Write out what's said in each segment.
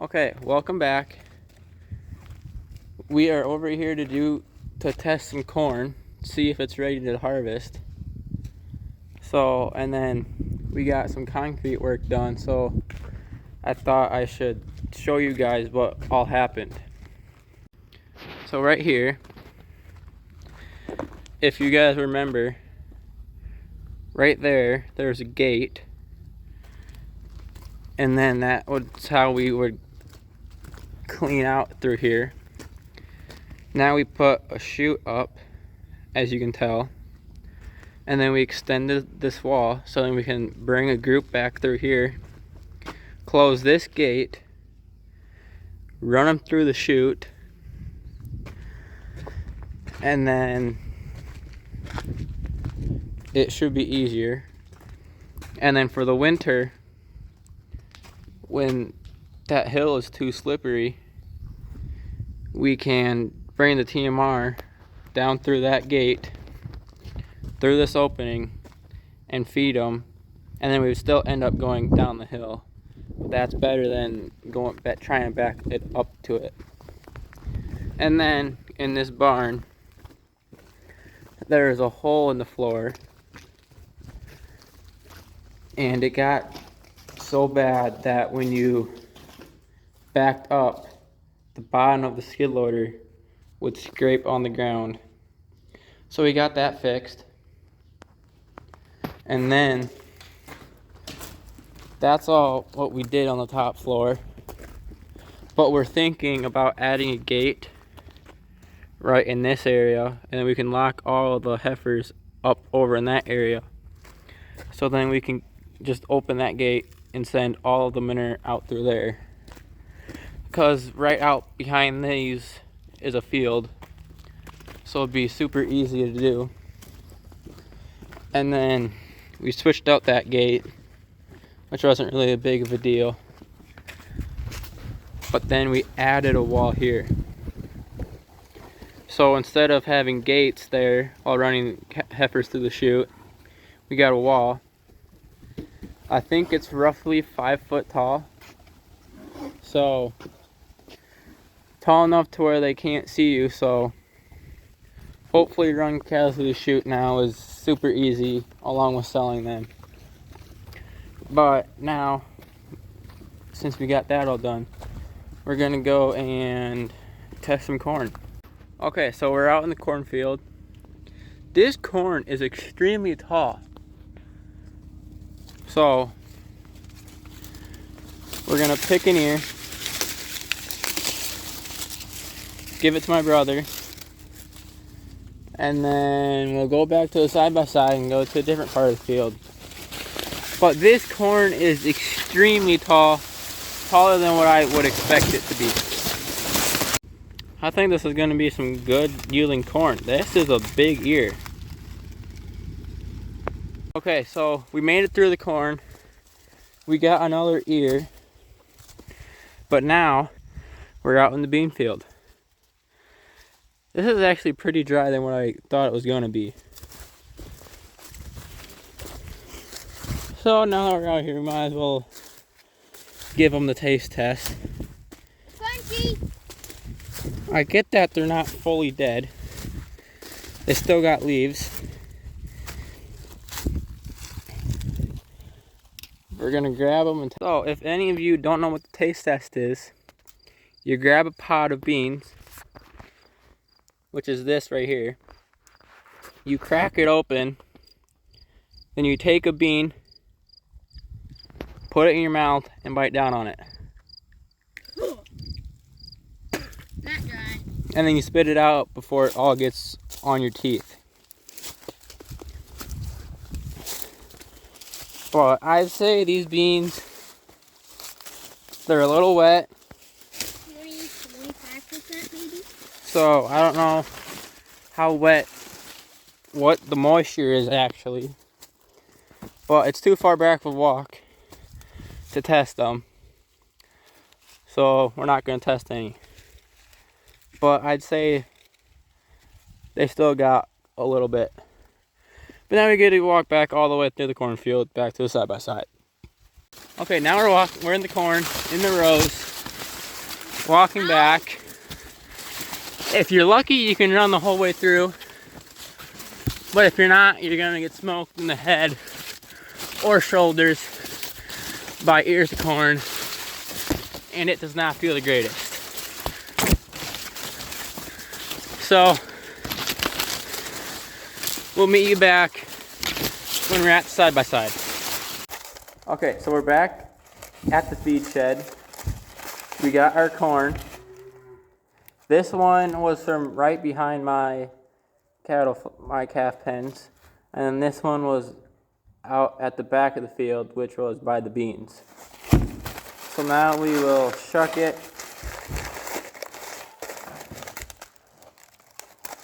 Okay, welcome back. We are over here to test some corn, see if it's ready to harvest. So, and then we got some concrete work done, so I thought I should show you guys what all happened. So right here, if you guys remember, right there's a gate, and then that was how we would clean out through here. Now we put a chute up, as you can tell, and then we extended this wall so then we can bring a group back through here, close this gate, run them through the chute, and then it should be easier. And then for the winter, when that hill is too slippery, we can bring the TMR down through that gate, through this opening, and feed them, and then we would still end up going down the hill. That's better than trying to back it up to it. And then in this barn, there is a hole in the floor, and it got so bad that when you backed up, the bottom of the skid loader would scrape on the ground. So we got that fixed. And then that's all what we did on the top floor. But we're thinking about adding a gate right in this area, and then we can lock all of the heifers up over in that area. So then we can just open that gate and send all of the manure out through there. Because right out behind these is a field, so it'd be super easy to do. And then we switched out that gate, which wasn't really a big of a deal. But then we added a wall here. So instead of having gates there while running heifers through the chute, we got a wall. I think it's roughly 5 foot tall. So tall enough to where they can't see you, so hopefully running cattle through the chute now is super easy along with selling them. But now, since we got that all done, we're gonna go and test some corn. Okay, so we're out in the cornfield. This corn is extremely tall. So we're gonna pick an ear, give it to my brother, and then we'll go back to the side-by-side and go to a different part of the field. But this corn is extremely tall, taller than what I would expect it to be. I think this is going to be some good yielding corn. This is a big ear. Okay, so we made it through the corn. We got another ear. But now we're out in the bean field. This is actually pretty dry than what I thought it was going to be. So now that we're out here, we might as well give them the taste test. Funky. I get that they're not fully dead. They still got leaves. We're gonna grab them and so if any of you don't know what the taste test is, you grab a pod of beans, which is this right here. You crack it open, then you take a bean, put it in your mouth, and bite down on it. That dry. And then you spit it out before it all gets on your teeth. But I'd say these beans, they're a little wet. 20-25% maybe? So I don't know how wet, what the moisture is actually. But it's too far back of a walk to test them. So we're not going to test any. But I'd say they still got a little bit. But now we get to walk back all the way through the cornfield, back to the side-by-side. Okay, now we're in the corn, in the rows. walking back. If you're lucky, you can run the whole way through. But if you're not, you're gonna get smoked in the head or shoulders by ears of corn. And it does not feel the greatest. So, we'll meet you back when we're at side by side. Okay, so we're back at the feed shed. We got our corn. This one was from right behind my calf pens, and then this one was out at the back of the field, which was by the beans. So now we will shuck it,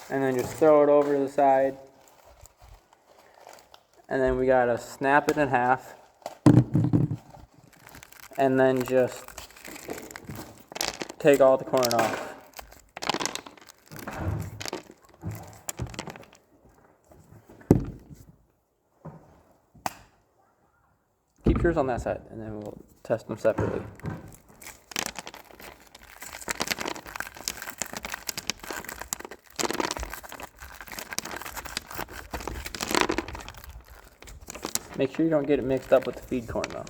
and then just throw it over to the side, and then we gotta snap it in half, and then just take all the corn off. Keep yours on that side, and then we'll test them separately. Make sure you don't get it mixed up with the feed corn, though.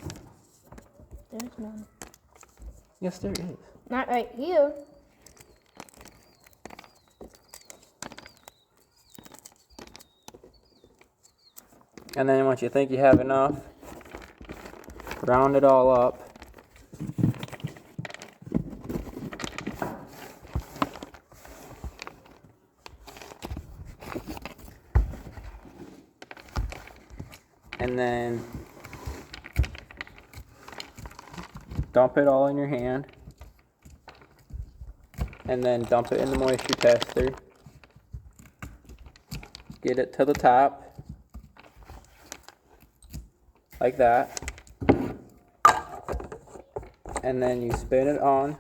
There's none. Yes, there is. Not right here. And then once you think you have enough, round it all up. And then dump it all in your hand. And then dump it in the moisture tester. Get it to the top. Like that. And then you spin it on.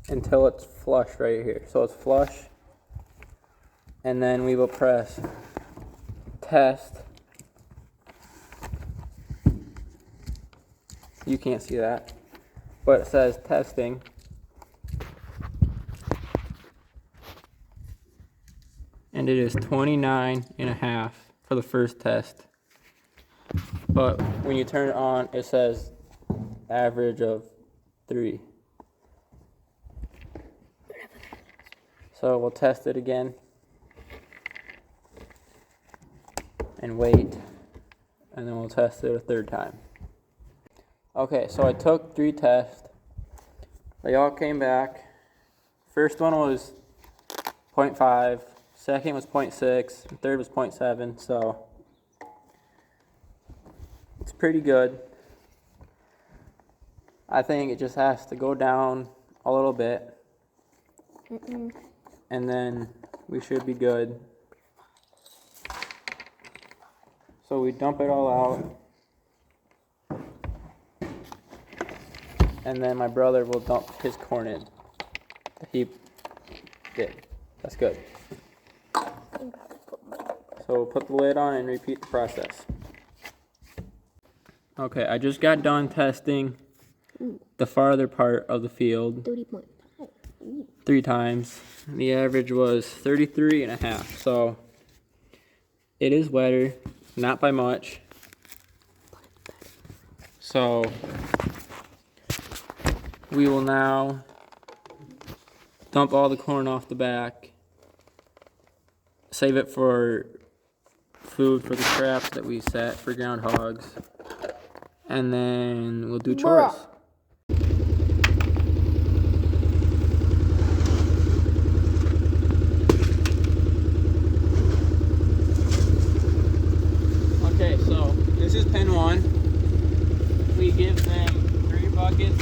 Until it's flush right here. So it's flush. And then we will press test. You can't see that, but it says testing. And it is 29.5 for the first test. But when you turn it on, it says average of 3. So we'll test it again. And wait. And then we'll test it a third time. Okay, so I took 3 tests. They all came back. First one was 0.5. Second was 0.6, and third was 0.7, so it's pretty good. I think it just has to go down a little bit, and then we should be good. So we dump it all out, and then my brother will dump his corn in. He did. That's good. So we'll put the lid on and repeat the process. Okay, I just got done testing the farther part of the field 30.5. 3 times. The average was 33.5. So it is wetter, not by much. So we will now dump all the corn off the back. Save it for food for the traps that we set for groundhogs, and then we'll do chores. Okay, so this is pen 1. We give them 3 buckets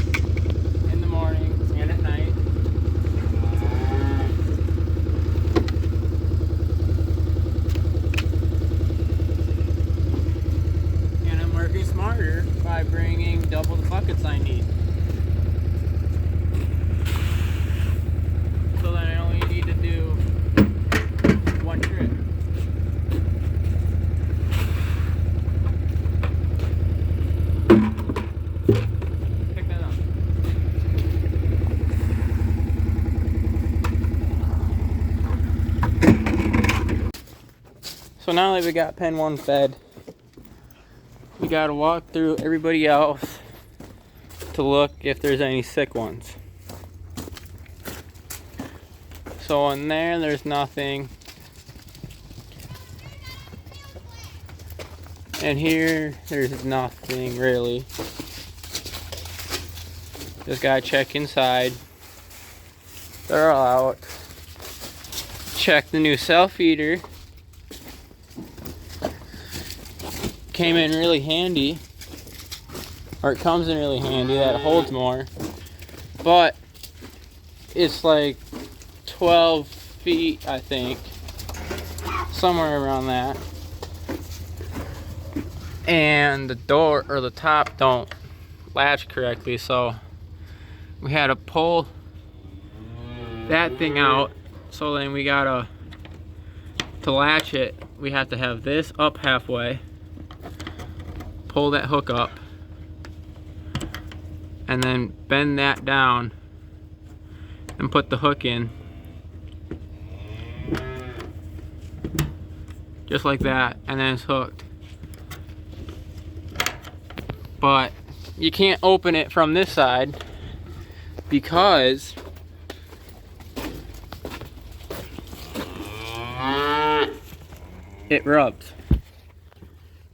in the morning and at night. Smarter by bringing double the buckets I need. So then I only need to do 1 trip. So now that we got pen 1 fed, we gotta walk through everybody else to look if there's any sick ones. So in there's nothing. And here, there's nothing really. Just gotta check inside. They're all out. Check the new self-feeder. Came in really handy. Or it comes in really handy, that holds more. But it's like 12 feet, I think. Somewhere around that. And the door or the top don't latch correctly, so we had to pull that thing out. So then we gotta, to latch it, we have to have this up halfway, pull that hook up, and then bend that down and put the hook in. Just like that, and then it's hooked. But you can't open it from this side because it rubs.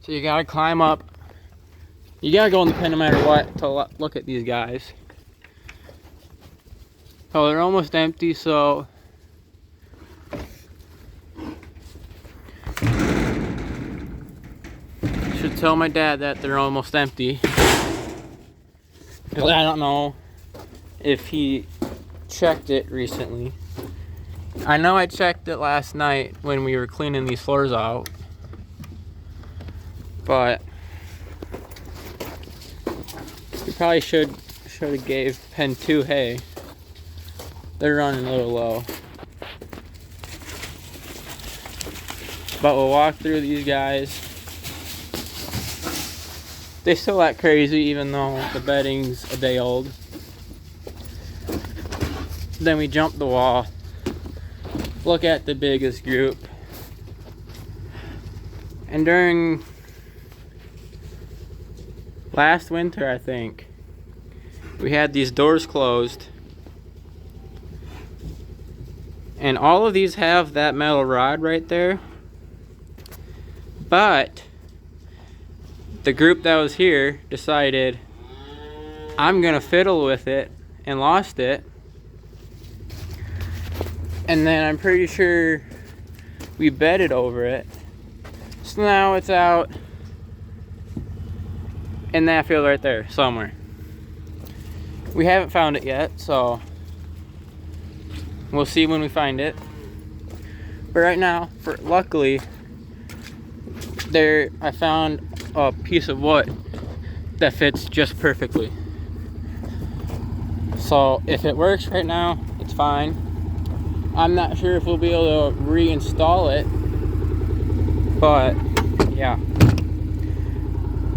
So you gotta climb up. You gotta go in the pen no matter what to look at these guys. Oh, they're almost empty, so should tell my dad that they're almost empty. Because I don't know if he checked it recently. I know I checked it last night when we were cleaning these floors out. But we probably should have gave pen 2 hay. They're running a little low. But we'll walk through these guys. They still act crazy even though the bedding's a day old. Then we jump the wall. Look at the biggest group. And during last winter, I think, we had these doors closed. And all of these have that metal rod right there. But the group that was here decided, I'm gonna fiddle with it, and lost it. And then I'm pretty sure we bedded over it. So now it's out in that field right there somewhere. We haven't found it yet, so we'll see when we find it. But right now, luckily, I found a piece of wood that fits just perfectly. So if it works right now, it's fine. I'm not sure if we'll be able to reinstall it, but yeah.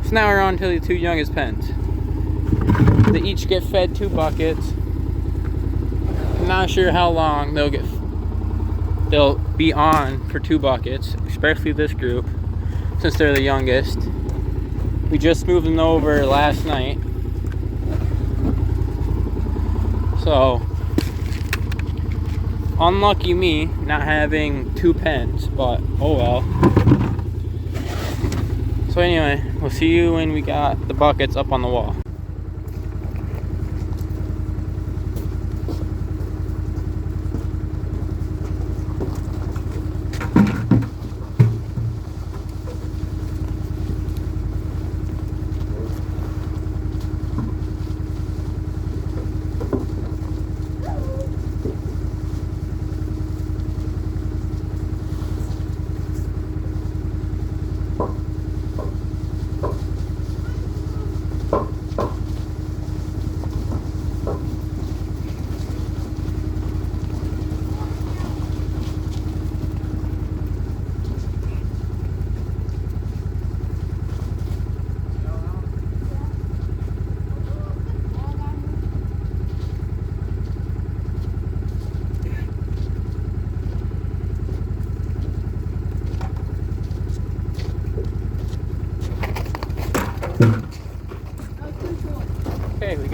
So now we're on to the 2 youngest pens. They each get fed 2 buckets. I'm not sure how long they'll be on for 2 buckets, especially this group, since they're the youngest. We just moved them over last night. So, unlucky me not having 2 pens, but oh well. So anyway, we'll see you when we got the buckets up on the wall.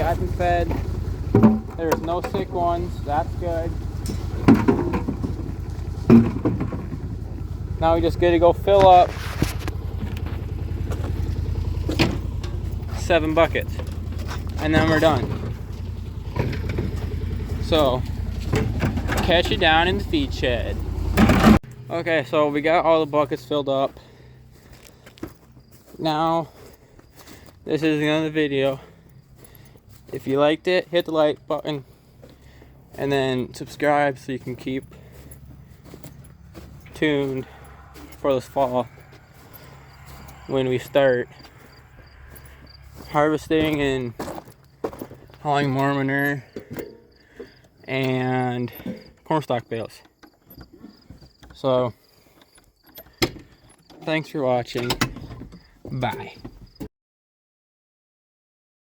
That's been fed. There's no sick ones. That's good. Now we just get to go fill up 7 buckets. And then we're done. So, catch you down in the feed shed. Okay, so we got all the buckets filled up. Now, this is the end of the video. If you liked it, hit the like button. And then subscribe so you can keep tuned for this fall when we start harvesting and hauling more manure and cornstalk bales. So, thanks for watching. Bye.